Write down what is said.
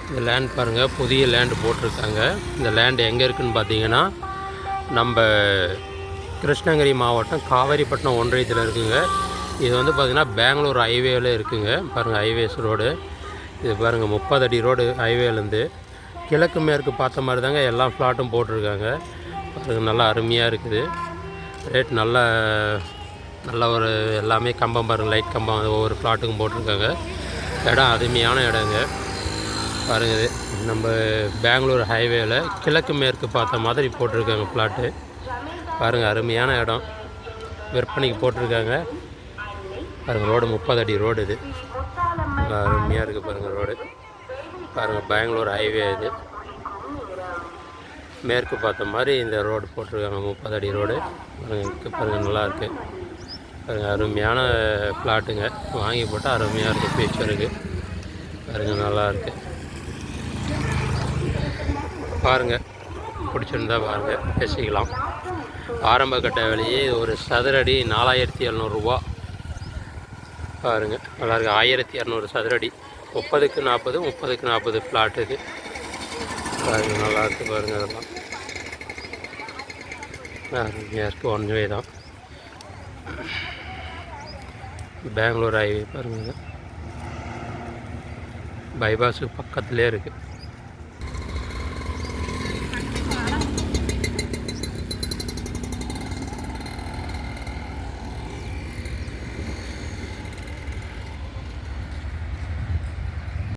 இந்த லேண்ட் பாருங்கள், புதிய லேண்டு போட்டிருக்காங்க. இந்த லேண்டு எங்கே இருக்குதுன்னு பார்த்தீங்கன்னா, நம்ம கிருஷ்ணகிரி மாவட்டம் காவேரிப்பட்டினம் ஒன்றியத்தில் இருக்குங்க. இது வந்து பார்த்திங்கன்னா பெங்களூர் ஹைவேவில் இருக்குதுங்க. பாருங்கள், ஹைவேஸ் ரோடு இது பாருங்கள், 30 அடி ரோடு ஹைவேலேருந்து கிழக்கு மேற்கு பார்த்த மாதிரி தாங்க எல்லா ஃப்ளாட்டும் போட்டிருக்காங்க. பாருங்கள், நல்லா அருமையாக இருக்குது. ரேட் நல்ல ஒரு எல்லாமே கம்பம் பாருங்கள், லைட் கம்பம் ஒவ்வொரு ஃப்ளாட்டுக்கும் போட்டிருக்காங்க. இடம் அருமையான இடங்க. பாருங்கள், நம்ம பெங்களூர் ஹைவேவில் கிழக்கு மேற்கு பார்த்த மாதிரி போட்டிருக்காங்க ஃப்ளாட்டு. பாருங்கள், அருமையான இடம் விற்பனைக்கு போட்டிருக்காங்க. பாருங்கள், ரோடு 30 அடி ரோடு. இது நல்லா அருமையாக இருக்குது. பாருங்கள், ரோடு பாருங்கள், பெங்களூர் ஹைவே இது மேற்கு பார்த்த மாதிரி இந்த ரோடு போட்டிருக்காங்க. 30 அடி ரோடு பாருங்கள், நல்லாயிருக்கு. பாருங்கள், அருமையான ஃப்ளாட்டுங்க. வாங்கி போட்டால் அருமையாக இருக்குது. ஃபியூச்சருக்கு பாருங்கள், நல்லாயிருக்கு. பாருங்கள், பிடிச்சிருந்தா பாருங்கள், பேசிக்கலாம். ஆரம்ப கட்ட விலையே ஒரு சதுரடி 4700 பாருங்கள், நல்லாயிருக்கு. 1200 சதுரடி, 30க்கு 40 30க்கு 40 ஃப்ளாட் இது. பாருங்கள், நல்லாயிருக்கு. பாருங்கள், அதெல்லாம் அருமையாக இருக்குது. ஒன் வே தான். பெங்களூர் ஹைவே பாருங்கள், பைபாஸுக்கு பக்கத்துலேயே இருக்குது.